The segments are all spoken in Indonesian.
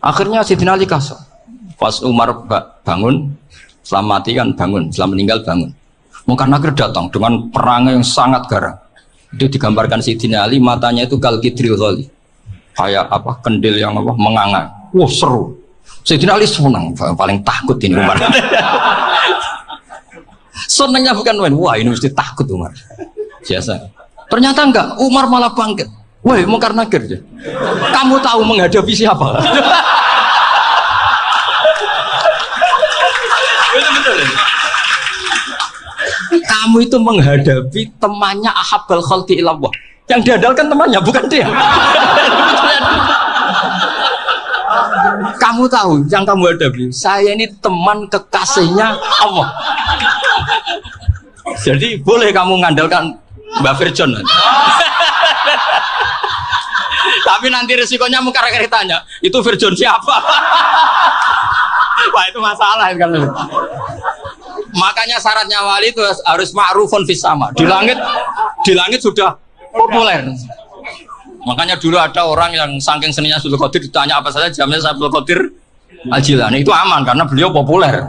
Akhirnya Sayyidina Ali kasar. Pas Umar bangun, setelah mati kan bangun, setelah meninggal bangun. Munkar Nakir datang dengan perang yang sangat garang. Itu digambarkan Sayyidina Ali, matanya itu kal kidril ghali. Kayak apa? Kendil yang apa? Menganga. Wah, seru. Sayyidina Ali senang, paling takut ini Umar. Senangnya bukan main, wah ini mesti takut Umar. Biasa. Ternyata enggak, Umar malah bangkit. Woi, Munkar Nakir, kamu tahu menghadapi siapa? Betul-betul. Kamu itu menghadapi temannya Ahabbal Khalqi ilallah. Yang diandalkan temannya, bukan dia. Kamu tahu yang kamu hadapi, saya ini teman kekasihnya Allah. Jadi boleh kamu mengandalkan Mbak Virjon. Tapi nanti resikonya Munkar Nakir tanya, itu Virjon siapa? Wah itu masalah kan. Makanya syaratnya wali itu harus ma'rufun fis sama. Di langit sudah populer. Makanya dulu ada orang yang saking seninya Abdul Qadir ditanya apa saja jamnya Abdul Qadir Al-Jilani, itu aman karena beliau populer.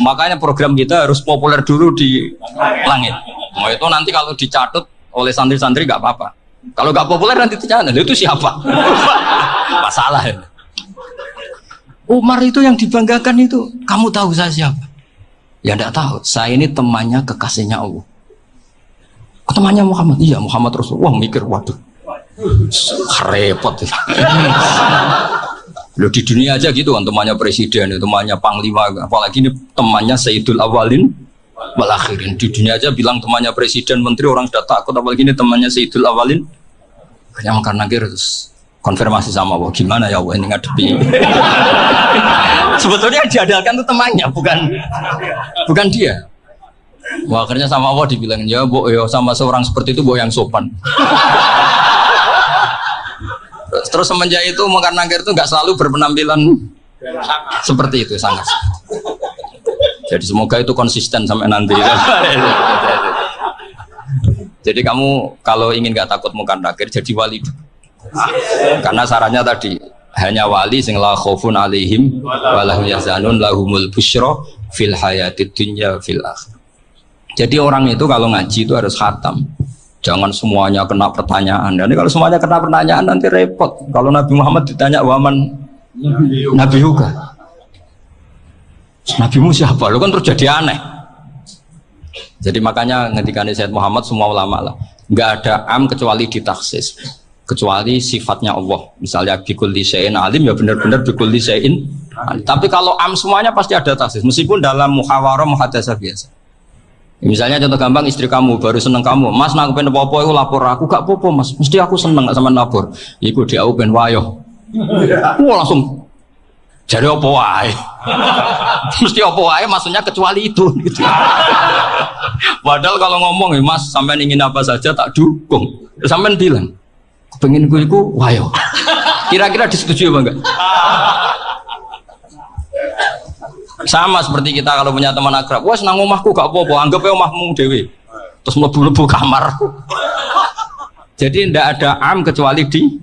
Makanya program kita harus populer dulu di langit. Mau itu nanti kalau dicatut oleh santri-santri nggak apa-apa. Kalau nggak populer nanti dicatat, itu siapa? Masalah. Umar itu yang dibanggakan itu, kamu tahu saya siapa? Ya enggak tahu. Saya ini temannya kekasihnya Allah. Temannya Muhammad. Iya, Muhammad Rasulullah. Wah, mikir, waduh. Repot. Loh di dunia aja gitu kan, temannya presiden, temannya panglima, apalagi ini temannya Sayyidul Awalin wal Akhirin. Di dunia aja bilang temannya presiden, menteri, orang sudah takut, apalagi ini temannya Sayyidul Awalin. Yang Munkar Nakir terus konfirmasi sama Allah, gimana ya Allah ini ngadepi. Sebetulnya yang diandalkan itu temannya, bukan dia. Wah, akhirnya sama Allah dibilang, ya bu, ya sama seorang seperti itu bu yang sopan. Terus semenjak itu Munkar Nakir itu nggak selalu berpenampilan seperti itu, sangat. Jadi semoga itu konsisten sampai nanti. Jadi kamu kalau ingin nggak takut Munkar Nakir, jadi wali. Karena syaratnya tadi hanya wali sing la khaufun alaihim walahum yahzanun lahumul busyra fil hayatid dunya fil akhirah. Jadi orang itu kalau ngaji itu harus khatam. Jangan semuanya kena pertanyaan. Dan kalau semuanya kena pertanyaan nanti repot. Kalau Nabi Muhammad ditanya waman Nabi juga. Nabimu siapa? Lu kan terus jadi aneh. Jadi makanya ketika Sayyid Muhammad semua ulama lah, nggak ada am kecuali ditaksis, kecuali sifatnya Allah. Misalnya bikulli syai'in alim, ya benar-benar bikulli syai'in alim. Tapi kalau am semuanya pasti ada taksis, meskipun dalam muhawarah muhadasah biasa. Misalnya contoh gampang, istri kamu baru seneng kamu, mas nak pengen apa-apa aku lapor aku, gak apa-apa mas, mesti aku seneng gak sama lapor. Iku dia aku pengen wayo. Wah langsung jadi apa wae. Mesti apa wae maksudnya kecuali itu gitu. Padahal kalau ngomong ya mas sampean ingin apa saja tak dukung. Sampean bilang pengen iku wayo. Kira-kira disetujui apa enggak? Sama seperti kita kalau punya teman akrab, wah senang omahku gak apa-apa, anggap aja omahmu dewe. Terus mlebu-mlebu kamar. Jadi tidak ada am kecuali di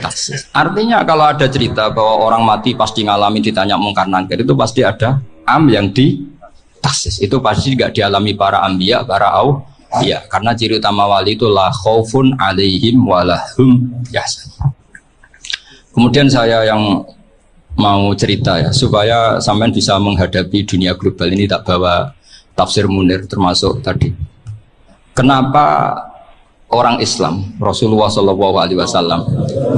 taksis. Artinya kalau ada cerita bahwa orang mati pasti ngalami ditanya Munkar Nakir, itu pasti ada am yang di taksis. Itu pasti tidak dialami para anbiya, para auliya. Karena ciri utama wali itu la khaufun alaihim walahum yahzanun. Kemudian saya yang mau cerita ya, supaya sampean bisa menghadapi dunia global ini, tak bawa tafsir Munir termasuk tadi. Kenapa orang Islam, Rasulullah SAW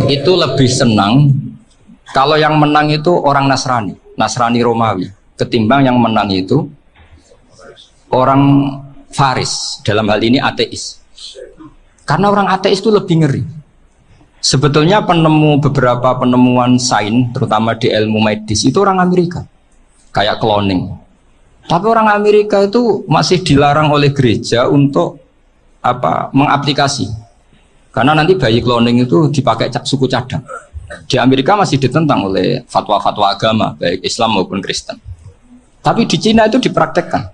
itu lebih senang kalau yang menang itu orang Nasrani Romawi, ketimbang yang menang itu orang Faris, dalam hal ini ateis. Karena orang ateis itu lebih ngeri. Sebetulnya beberapa penemuan sains, terutama di ilmu medis, itu orang Amerika, kayak cloning. Tapi orang Amerika itu masih dilarang oleh gereja untuk mengaplikasi, karena nanti bayi cloning itu dipakai suku cadang. Di Amerika masih ditentang oleh fatwa-fatwa agama, baik Islam maupun Kristen. Tapi di Cina itu dipraktekkan,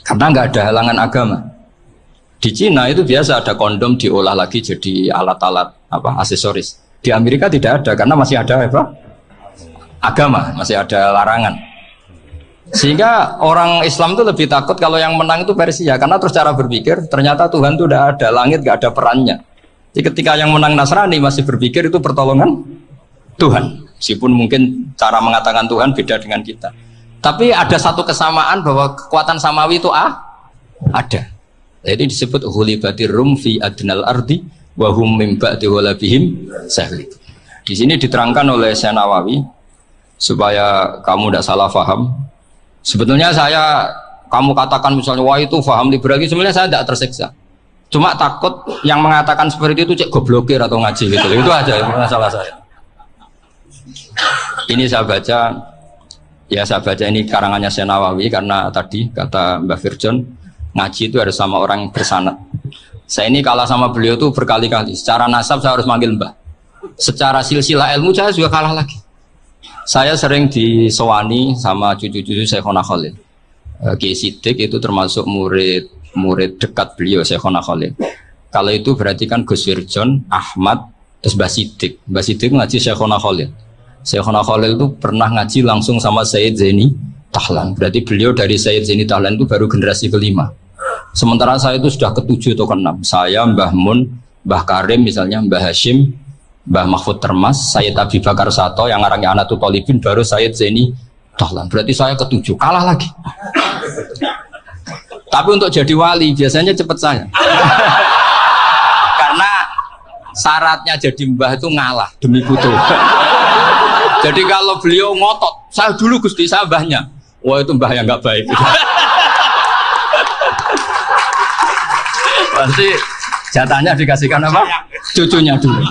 karena nggak ada halangan agama. Di Cina itu biasa ada kondom diolah lagi jadi alat-alat aksesoris. Di Amerika tidak ada karena masih ada agama, masih ada larangan. Sehingga orang Islam itu lebih takut kalau yang menang itu Persia, karena terus cara berpikir ternyata Tuhan itu udah ada, langit gak ada perannya. Jadi ketika yang menang Nasrani masih berpikir itu pertolongan Tuhan, meskipun mungkin cara mengatakan Tuhan beda dengan kita. Tapi ada satu kesamaan bahwa kekuatan samawi itu ada. Jadi disebut hulibatir rum fi adnal ardi wa hum min ba'di ghalabihim sahli. Di sini diterangkan oleh Syekh Nawawi supaya kamu tidak salah paham. Sebetulnya kamu katakan misalnya wah itu paham liberal, sebenarnya saya tidak tersiksa. Cuma takut yang mengatakan seperti itu cek goblokir atau ngaji gitu. Itu aja masalah saya. Ini saya baca ini karangannya Syekh Nawawi karena tadi kata Mbak Firjon ngaji itu harus sama orang yang bersanad. Saya ini kalah sama beliau tuh berkali-kali. Secara nasab saya harus manggil Mbah. Secara silsilah ilmu saya juga kalah lagi. Saya sering disewani sama cucu-cucu Syekhona Khalil. Kiai Siddiq itu termasuk murid dekat beliau Syekhona Khalil. Kalau itu berarti kan Gus Wirjon, Ahmad, terus Mbah Siddiq. Mbah Siddiq ngaji Syekhona Khalil. Syekhona Khalil itu pernah ngaji langsung sama Sayyid Zaini Tahlan. Berarti beliau dari Sayyid Zaini Tahlan itu baru generasi kelima. Sementara saya itu sudah ke-7 atau ke-6. Saya, Mbah Mun, Mbah Karim misalnya, Mbah Hashim, Mbah Mahfud Termas, Sayyid Abi Bakar Sato yang ngarangnya Anatul Talibin, baru Sayyid Zaini Tahlan. Berarti saya ke-7, kalah lagi. Tapi untuk jadi wali biasanya cepat saya. Karena syaratnya jadi mbah itu ngalah demi putu. Jadi kalau beliau ngotot, saya dulu Gusti, saya mbahnya. Wah itu mbah yang nggak baik. Pasti jatahnya dikasihkan apa? Cucunya dulu.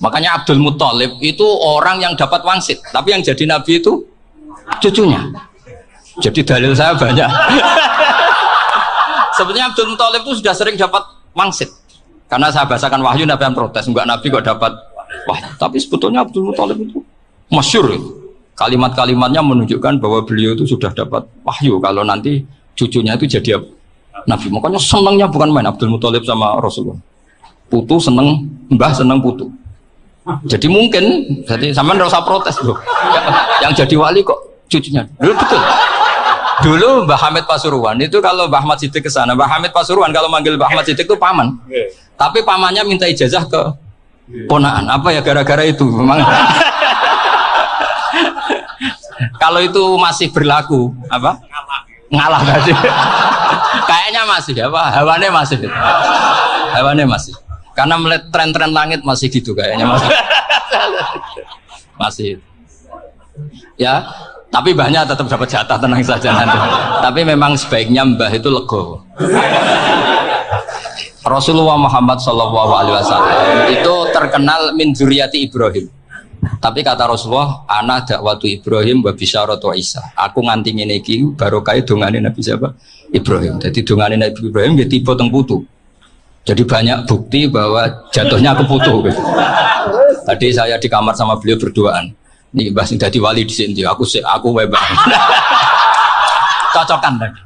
Makanya Abdul Muthalib itu orang yang dapat wangsit, tapi yang jadi nabi itu cucunya. Jadi dalil saya banyak. Sebenarnya Abdul Muthalib itu sudah sering dapat wangsit. Karena saya bahasakan wahyu, nabi yang protes, enggak nabi kok dapat wahyu. Tapi sebetulnya Abdul Muthalib itu masyhur. Kalimat-kalimatnya menunjukkan bahwa beliau itu sudah dapat wahyu kalau nanti cucunya itu jadi nabi. Makanya senangnya bukan main Abdul Muthalib sama Rasulullah. Putu seneng, mbah seneng putu. Jadi mungkin, jadi sampean enggak usah protes bro. Yang jadi wali kok cucunya. Dulu betul. Dulu Mbah Hamid Pasuruan itu kalau Mbah Ahmad Siddiq ke sana, Mbah Hamid Pasuruan kalau manggil Mbah Ahmad Siddiq itu paman. Tapi pamannya minta ijazah ke ponaan. Apa ya gara-gara itu memang. Kalau itu masih berlaku, apa? Ngalah tadi. Kayaknya masih apa? Hawane masih. Karena melihat tren-tren langit masih gitu kayaknya masih. Ya, tapi mbahnya tetap dapat jatah, tenang saja nanti. Tapi memang sebaiknya mbah itu legowo. Rasulullah Muhammad SAW itu terkenal min dzurriyyati Ibrahim. Tapi kata Rasulullah, ana dakwatu Ibrahim wa bisyaratu Isa. Aku nganti ngene iki barokah dongane Nabi siapa? Ibrahim. Jadi dongane Nabi Ibrahim nggih tiba teng putu. Jadi banyak bukti bahwa jatuhnya ke putu. Tadi saya di kamar sama beliau berduaan. Nih Mbah sing dadi wali di sini, aku wae Mbah. Cocokan tadi.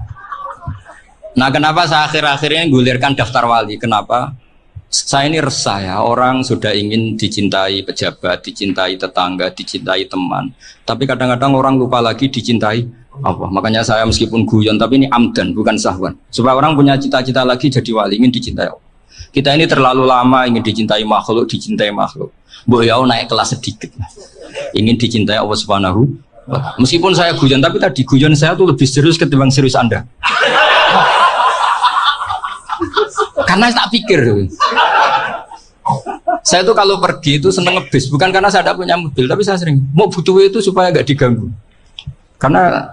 Nah, kenapa saya akhir-akhir ini gulirkan daftar wali? Kenapa? Saya ini resah ya, orang sudah ingin dicintai pejabat, dicintai tetangga, dicintai teman. Tapi kadang-kadang orang lupa lagi dicintai Allah. Makanya saya meskipun guyon, tapi ini amdan, bukan sahwan. Supaya orang punya cita-cita lagi jadi wali, ingin dicintai Allah. Kita ini terlalu lama ingin dicintai makhluk. Mbok ya naik kelas sedikit. Ingin dicintai Allah Subhanahu wa Ta'ala. Meskipun saya guyon, tapi tadi guyon saya tuh lebih serius ketimbang serius Anda. Karena tak pikir. Saya tuh kalau pergi itu seneng ngebis, bukan karena saya tidak punya mobil, tapi saya sering mau butuh itu supaya gak diganggu. Karena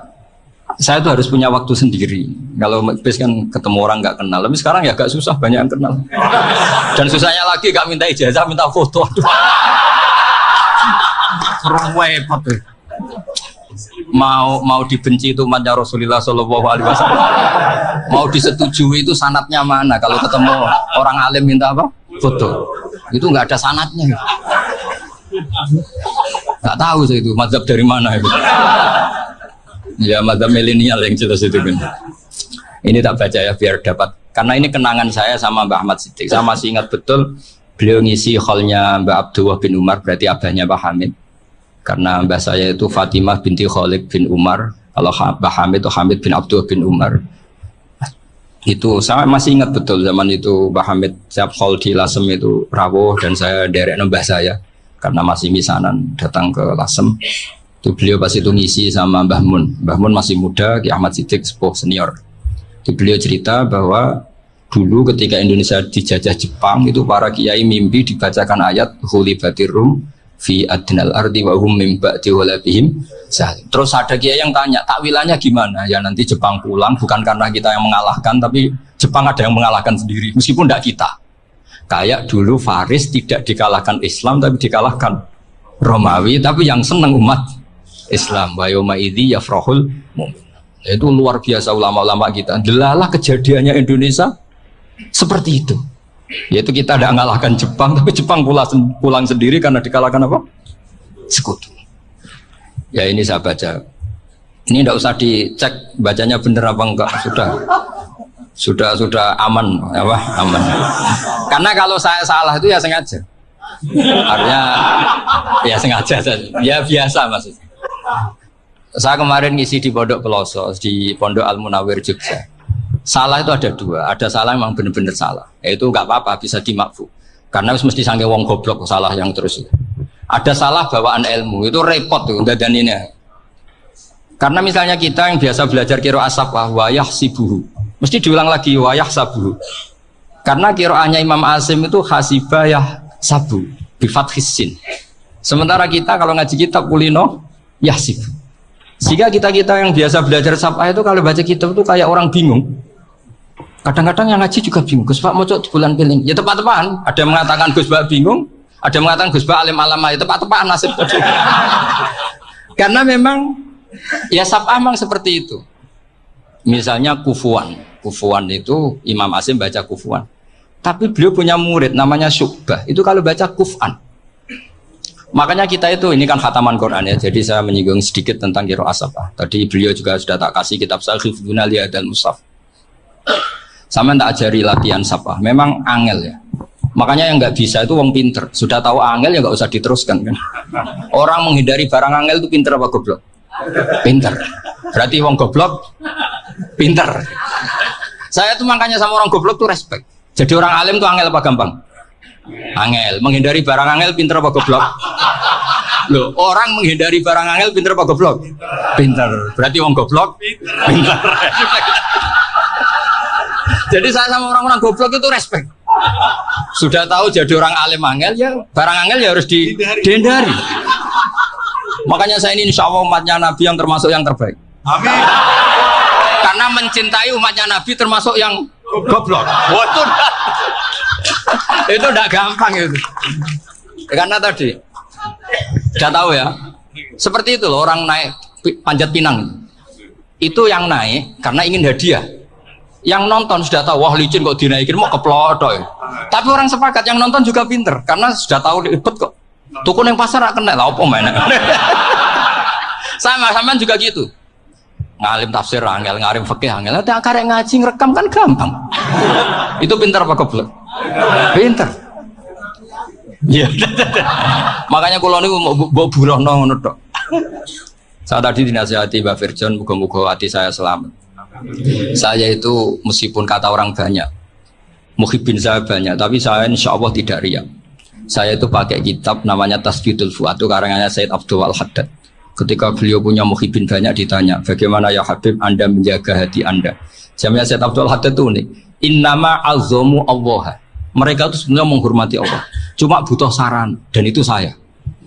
saya tuh harus punya waktu sendiri. Kalau ngebis kan ketemu orang nggak kenal, tapi sekarang ya agak susah, banyak yang kenal. Dan susahnya lagi gak minta ijazah, minta foto. Repot. Mau dibenci itu umatnya Rasulullah SAW, mau disetujui itu sanatnya mana? Kalau ketemu orang alim minta apa? Foto. Itu nggak ada sanatnya. Nggak tahu saya itu mazhab dari mana itu. Ya mazhab milenial yang jelas itu kan. Ini tak baca ya biar dapat. Karena ini kenangan saya sama Mbah Ahmad Siddiq. Saya masih ingat betul beliau ngisi hallnya Mbah Abdullah bin Umar, berarti abahnya Mbah Hamid. Karena mbah saya itu Fatimah binti Khalid bin Umar, kalau Mbah Hamid itu Hamid bin Abdul bin Umar. Itu saya masih ingat betul zaman itu Mbah Hamid siap hall di Lasem itu rawuh dan saya derek mbah saya karena masih misanan datang ke Lasem. Itu beliau pas itu ngisi sama Mbah Mun. Mbah Mun masih muda, Ki Ahmad Siddiq sepuh senior. Itu beliau cerita bahwa dulu ketika Indonesia dijajah Jepang itu para kiai mimpi dibacakan ayat Hulibatir Rum fi adnal ardi wa hum min ba'di walabihim. Terus ada kiai yang tanya, takwilannya gimana? Ya nanti Jepang pulang bukan karena kita yang mengalahkan, tapi Jepang ada yang mengalahkan sendiri meskipun tidak kita. Kayak dulu Faris tidak dikalahkan Islam tapi dikalahkan Romawi, tapi yang senang umat Islam. Wa yauma idzi yafrahul mu'min. Itu luar biasa ulama-ulama kita. Delalah kejadiannya Indonesia seperti itu. Yaitu kita tidak mengalahkan Jepang, tapi Jepang pulang sendiri karena dikalahkan apa? Sekutu. Ya ini saya baca. Ini tidak usah dicek bacanya benar apa enggak. Sudah aman, apa? Aman. Karena kalau saya salah itu ya sengaja. Artinya ya sengaja saja. Ya biasa maksudnya. Saya kemarin ngisi di Pondok Peloso, di Pondok Al Munawir Jogja. Salah itu ada dua, ada salah memang benar-benar salah. Itu nggak apa-apa, bisa dimakfu. Karena mesti sange wong goblok salah yang terus. Ada salah bawaan ilmu, itu repot tuh dadaninnya. Karena misalnya kita yang biasa belajar qiraah sabah wayah sibuhu, mesti diulang lagi wayah sabuhu. Karena qiraahnya Imam Asim itu hasibah yah sabu, bifathis sin. Sementara kita kalau ngaji kitab kulino yahsib. Sehingga kita yang biasa belajar sabah itu kalau baca kitab itu kayak orang bingung. Kadang-kadang yang ngaji juga bingung. Gus Pak mau di bulan piling. Ya tepat-tepatan. Ada yang mengatakan Gus Pak bingung, ada yang mengatakan Gus Pak alim alama. Ya tepat-tepatan nasib. Karena memang ya sabah memang seperti itu. Misalnya kufuan. Kufuan itu Imam Asim baca kufuan. Tapi beliau punya murid namanya Syu'bah. Itu kalau baca kuf'an. Makanya kita itu, ini kan khataman Quran ya, jadi saya menyinggung sedikit tentang qiraah sabah. Tadi beliau juga sudah tak kasih kitab Sahih Gunaliyah dan Mushaf. Sama tak ajari latihan sabah, memang angel ya. Makanya yang nggak bisa itu wong pinter, sudah tahu angel ya nggak usah diteruskan kan. Orang menghindari barang angel itu pinter apa goblok? Pinter. Berarti wong goblok pinter. Saya tuh makanya sama orang goblok tuh respect. Jadi orang alim tuh angel apa gampang? Angel, menghindari barang angel pinter apa goblok? Loh, orang menghindari barang angel pinter apa goblok? Pinter. Berarti wong goblok pinter. Jadi saya sama orang-orang goblok itu respect. Sudah tahu jadi orang alim angel ya, barang angel ya harus dihindari. Makanya saya ini insya Allah umatnya Nabi yang termasuk yang terbaik. Amin. Karena mencintai umatnya Nabi termasuk yang goblok. Waduh. Itu udah gampang itu. Karena tadi udah tahu ya. Seperti itu loh orang naik Panjat Pinang. Itu yang naik karena ingin hadiah. Yang nonton sudah tahu wah licin kok dinaikin mau keplotoy. Tapi orang sepakat yang nonton juga pinter karena sudah tahu ribet kok. Tukun yang pasar gak kena lah apa mainnya. Sama juga gitu. Ngalim tafsir angel, ngalim fikih angel. Nanti karek ngaji ngerekam kan gampang. Itu pinter apa goblok? Pinter. Iya. Makanya kalau niku mau burohno ngono tok. Saya tadi dinasihati Mbak Firjon, muga-muga hati saya selamat. Saya itu meskipun kata orang banyak, muhibbin saya banyak, tapi saya insya Allah tidak riya. Saya itu pakai kitab namanya Tasbidul Fuad, itu karangannya Said Abdul Al-Haddad. Ketika beliau punya muhibbin banyak ditanya, bagaimana ya Habib Anda menjaga hati Anda? Jamnya Said Abdul Al-Haddad itu nih, innama azomu Allah. Mereka itu sebenarnya menghormati Allah, cuma butuh saran, dan itu saya.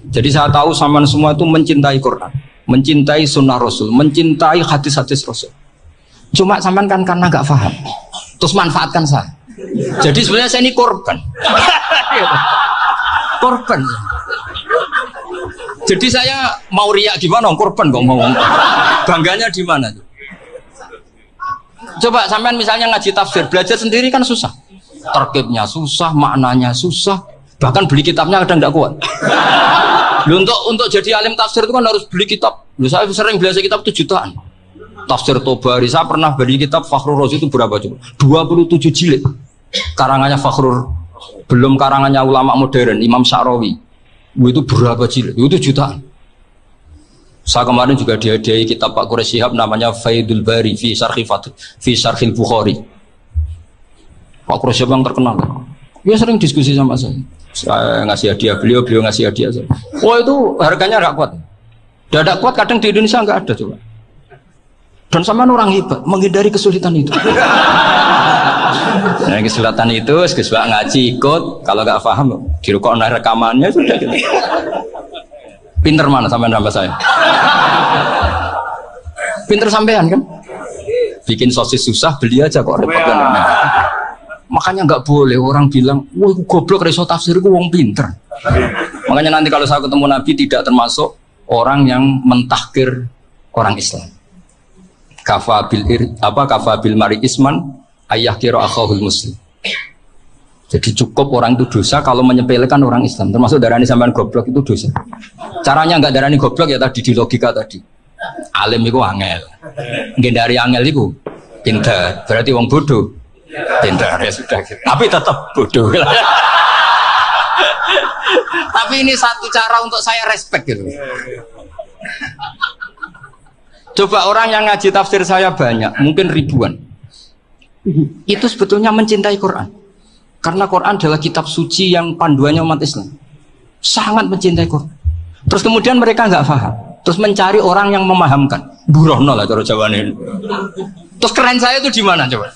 Jadi saya tahu sama semua itu mencintai Quran, mencintai sunnah Rasul, mencintai hadis-hadis Rasul. Cuma sampean kan karena nggak paham, terus manfaatkan saya. Jadi sebenarnya saya ini korban. Korban. Jadi saya mau riak gimana? Korban kok mau. Bangganya di mana? Coba sampean misalnya ngaji tafsir, belajar sendiri kan susah. Terkibnya susah, maknanya susah. Bahkan beli kitabnya kadang nggak kuat. Untuk jadi alim tafsir itu kan harus beli kitab. Saya sering belajar kitab 7 jutaan. Tafsir Tobari, saya pernah beli kitab Fakhrur Razi itu berapa coba? 27 jilid. Karangannya Fakhrur, belum karangannya ulama modern, Imam Sya'rawi. Itu berapa jilid? Itu jutaan. Saya kemarin juga dihadiahi kitab Pak Quraish Shihab namanya Faidul Bari fi Syarhil Bukhari. Pak Quraish Shihab yang terkenal. Dia sering diskusi sama saya. Saya ngasih hadiah beliau ngasih hadiah saya. Oh itu harganya nggak kuat. Tidak kuat kadang di Indonesia nggak ada coba. Dan sama orang hebat menghindari kesulitan itu. Nah, kesulitan itu sebab ngaji ikut, kalau nggak paham dirukuk rekamannya sudah gitu. Pinter mana sampean sama saya? Pinter sampean kan? Bikin sosis susah, beli aja kok repot kan. Makanya nggak boleh orang bilang, wah goblok reso tafsir gue wong pinter. Makanya nanti kalau saya ketemu Nabi tidak termasuk orang yang mentahkir orang Islam. Kafabil mari isman ayah kira akhahul muslim. Jadi cukup orang itu dosa kalau menyepelekan orang Islam, termasuk darani sampean goblok itu dosa. Caranya enggak darani goblok ya tadi di logika tadi. Alim itu angel. Ngendari angel itu pintar. Berarti wong bodoh. Pintar ya sudah gitu. Tapi tetap bodoh. Tapi ini satu cara untuk saya respect gitu. Coba orang yang ngaji tafsir saya banyak, mungkin ribuan. Itu sebetulnya mencintai Quran. Karena Quran adalah kitab suci yang panduannya umat Islam. Sangat mencintai Quran. Terus kemudian mereka nggak paham. Terus mencari orang yang memahamkan. Burono lah cara jawabannya. Terus keren saya itu di mana coba?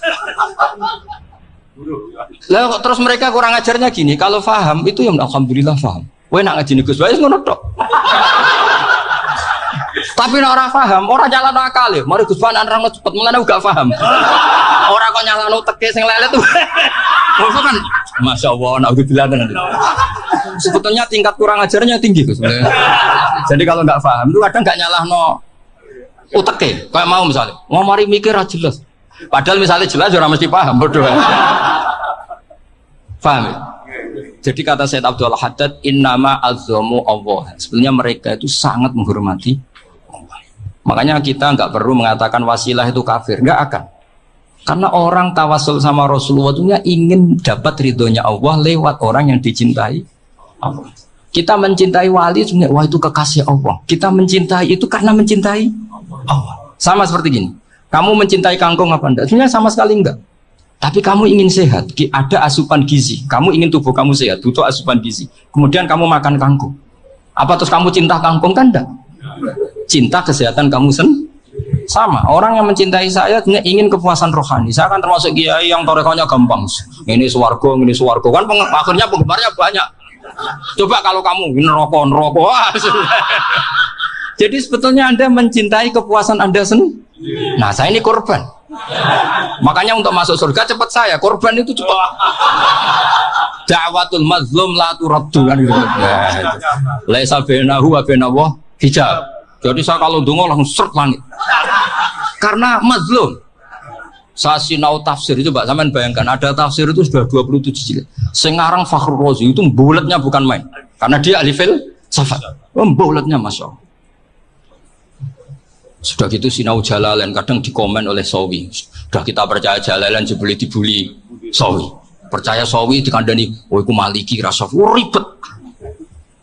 Lah terus mereka kurang ajarnya gini. Kalau paham itu ya alhamdulillah paham. Wah nak ngaji Gus Bae ngono tok. Tapi nek ora paham, ora jalan akal ya. Mari Gus Bae nerangno cepet mulane gak paham. Ora kok nyalano teke sing lelet tuh. Maksud kan, masya Allah, naudzubillah nanti. Sebetulnya tingkat kurang ajarnya tinggi, Gus. Jadi kalau nggak paham, itu kadang nggak nyalah no uteke. Kayak mau misalnya, mau mari mikir aja jelas. Padahal misalnya jelas, orang mesti paham, bodoh. Paham ya? Jadi kata Sayyid Abdul Haddad, innama azzamu Allah. Sebenarnya mereka itu sangat menghormati Allah. Makanya kita nggak perlu mengatakan wasilah itu kafir, nggak akan. Karena orang tawasul sama Rasulullah itu ingin dapat ridhonya Allah lewat orang yang dicintai Allah. Kita mencintai wali sebenarnya, wah itu kekasih Allah. Kita mencintai itu karena mencintai Allah. Sama seperti gini, kamu mencintai kangkung apa enggak? Sebenarnya sama sekali enggak. Tapi kamu ingin sehat, ada asupan gizi. Kamu ingin tubuh kamu sehat, butuh asupan gizi. Kemudian kamu makan kangkung. Apa terus kamu cinta kangkung kan enggak? Cinta kesehatan kamu sendiri. Sama, orang yang mencintai saya ingin kepuasan rohani. Saya kan termasuk kiai yang torekonya gampang. Ini swarga kan akhirnya penggemarnya banyak. Coba kalau kamu neraka. Jadi sebetulnya Anda mencintai kepuasan Anda sendiri. Nah, saya ini korban. Makanya untuk masuk surga cepat saya, korban itu cepat. Da'watul mazlum la turaddu kan gitu. Laisa bainahu wa bainallah hijab. Jadi saya kalau dongo langsung seret langit. Karena mazlum. Saya sinau tafsir itu, Mbak, sampean bayangkan ada tafsir itu sudah 27 jilid. Sengarang Fakhrul Razi itu bulatnya bukan main. Karena dia ahli filsafat. Bulatnya Masya Allah. Sudah gitu sinau Jalalain kadang dikomen oleh Sawi. Sudah kita percaya Jalalain jebule dibuli Sawi. Percaya Sawi dikandani, oh iku Maliki rasa ribet.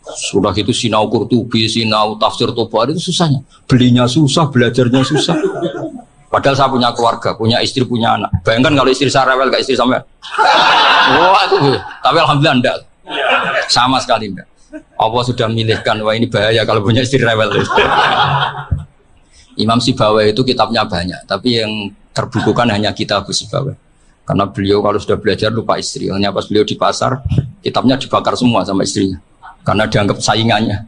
Sudah gitu sinau Qurtubi, sinau tafsir Tabari itu susahnya. Belinya susah, belajarnya susah. Padahal saya punya keluarga, punya istri, punya anak. Bayangkan kalau istri saya rewel, gak istri sampai. Wah itu, tapi alhamdulillah enggak. Sama sekali enggak. Allah sudah milihkan, wah ini bahaya kalau punya istri rewel. Imam Sibawai itu kitabnya banyak, tapi yang terbukukan hanya kitab Sibawai. Karena beliau kalau sudah belajar lupa istri. Hanya pas beliau di pasar, kitabnya dibakar semua sama istrinya. Karena dianggap saingannya.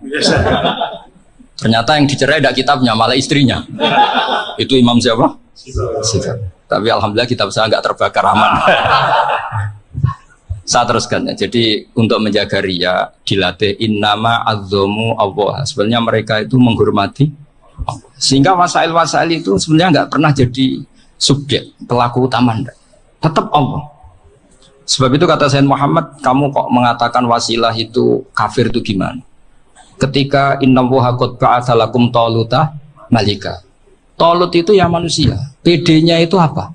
Ternyata yang dicerai tidak kitabnya, malah istrinya. Itu Imam siapa? Sibawai. Tapi alhamdulillah kitab saya nggak terbakar, aman. Saya teruskan ya. Jadi untuk menjaga ria dilatih innama azzamu Allah. Sebenarnya mereka itu menghormati Allah. Sehingga wasail-wasail itu sebenarnya nggak pernah jadi subjek pelaku utama, enggak. Tetap Allah. Sebab itu kata Sayyid Muhammad, kamu kok mengatakan wasilah itu kafir itu gimana? Ketika innallaha qad ba'atsa lakum taluta malika. Talut itu ya manusia. PD-nya itu apa?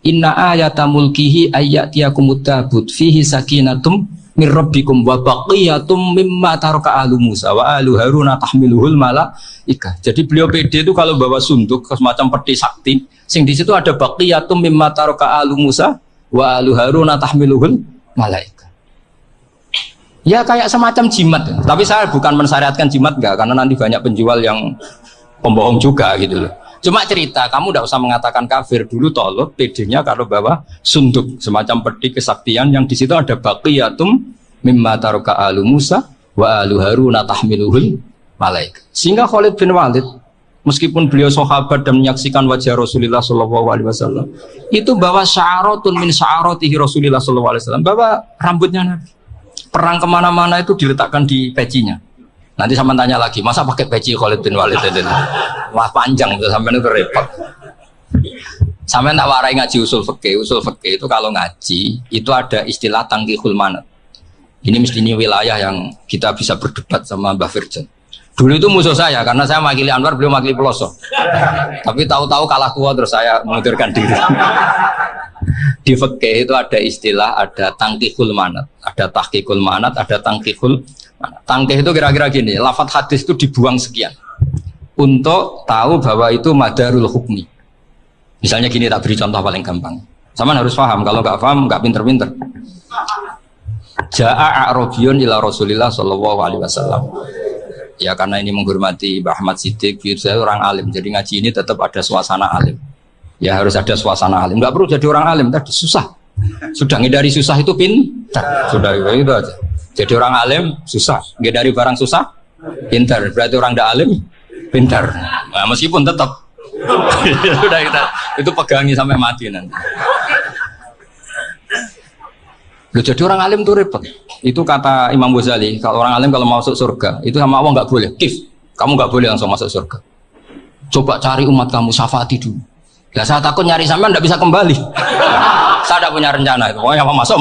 Inna ayata mulkihi ayyatiyakumut tabut fihi sakinatum mir rabbikum wa baqiyatum mimma taraka alu Musa wa alu Haruna tahmiluhul malaikah. Jadi beliau pede itu kalau bawa sunduk semacam peti sakti, sing di situ ada baqiyatum mimma taraka alu Musa wa alu Haruna tahmiluhul malaikah. Ya kayak semacam jimat. Tapi saya bukan mensyariatkan jimat enggak, karena nanti banyak penjual yang pembohong juga gitu loh. Cuma cerita, kamu tidak usah mengatakan kafir dulu. Tolot pedenya kalau bawa sunduk semacam peti kesaktian yang di situ ada baqiyatum mimma taraka alu Musa wa alu Haruna tahmiluhul malaika. Sehingga Khalid bin Walid meskipun beliau sahabat dan menyaksikan wajah Rasulullah SAW, itu bawa sya'aratun min sya'aratihi Rasulullah SAW, bawa rambutnya Nabi. Perang kemana-mana itu diletakkan di pecinya. Nanti sama tanya lagi, masa pakai peci Khalid bin Walid itu? Wah panjang itu sampai itu repot. Sampai tak warai ngaji usul fikih. Usul fikih itu kalau ngaji itu ada istilah tangkihul manat. Ini mestinya wilayah yang kita bisa berdebat sama Mbah Firjan. Dulu itu musuh saya karena saya makili Anwar, beliau makili Pelosok. Tapi tahu-tahu kalah tua terus saya mengundurkan diri. Di fikih itu ada istilah, ada tangkihul manat, ada tahqiqul manat, ada tangkihul. Tangkih itu kira-kira gini, lafadz hadis itu dibuang sekian untuk tahu bahwa itu madarul hukmi. Misalnya gini, tak beri contoh paling gampang. Sama harus paham, kalau nggak paham nggak pinter-pinter. Ja'a a'rabiyun ila Rasulillah sallallahu alaihi wasallam. Ya karena ini menghormati Mbah Ahmad Siddiq, saya orang alim, jadi ngaji ini tetap ada suasana alim. Ya harus ada suasana alim. Nggak perlu jadi orang alim, tadi susah. Sudah ngindari susah itu pintar. Sudah itu aja. Jadi orang alim susah, nggak dari barang susah, pintar. Berarti orang tidak alim, pintar. Nah, meskipun tetap, sudah kita itu pegangi sampai mati nanti. Loh, jadi orang alim itu repot. Itu kata Imam Ghazali, kalau orang alim kalau mau masuk surga, itu sama Allah nggak boleh. Kif, kamu nggak boleh langsung masuk surga. Coba cari umat kamu, syafaati dulu. Ya saya takut nyari sampean nggak bisa kembali. Saya tidak punya rencana itu. Pokoknya apa masuk.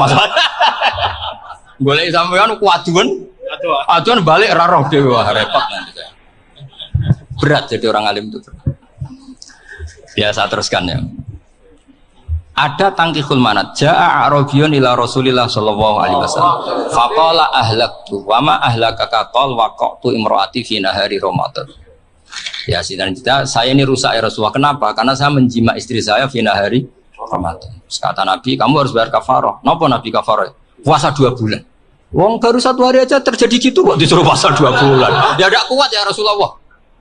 Boleh sampean aduan balik raroh dewa repot nanti. Berat jadi orang alim itu. Ya saya teruskan ya. Ada tangkihul manat. Ja'a a'rabiyun ila Rasulillah sallallahu alaihi wasallam. Faqala ahlaktu wa ma ahlakaka qal waqtu imraati fi nahari Ramadan. Ya saya ini rusak ya Rasulullah. Kenapa? Karena saya menjima istri saya fi nahari Ramadan. Kata Nabi, kamu harus bayar kafarah. Napa Nabi kafarah? Puasa 2 bulan. Wong baru 1 hari aja terjadi gitu kok disuruh puasa 2 bulan. Ya tidak kuat ya Rasulullah.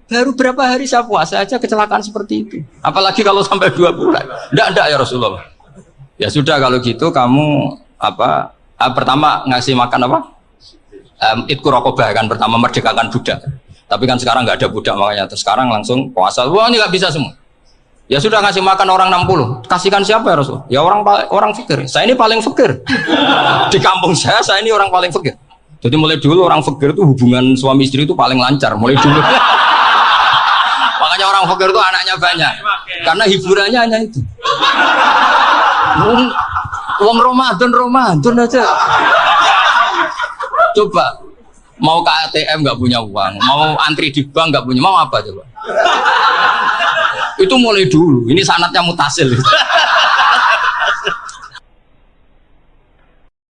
Baru berapa hari saya puasa aja kecelakaan seperti itu. Apalagi kalau sampai 2 bulan. Tidak ya Rasulullah. Ya sudah kalau gitu kamu pertama ngasih makan apa? Itku rokobah kan pertama merdekakan budak. Tapi kan sekarang nggak ada budak makanya. Terus sekarang langsung puasa. Wah ini nggak bisa semua. Ya sudah ngasih makan orang 60. Kasihkan siapa ya Rasul? Ya orang fakir. Saya ini paling fakir. Di kampung saya ini orang paling fakir. Jadi mulai dulu orang fakir itu hubungan suami istri itu paling lancar. Mulai dulu. Makanya orang fakir itu anaknya banyak. Karena hiburannya hanya itu. Uang Ramadan aja. Coba mau ke ATM nggak punya uang, mau antri di bank nggak punya, mau apa coba? Itu mulai dulu. Ini sanatnya mutasil.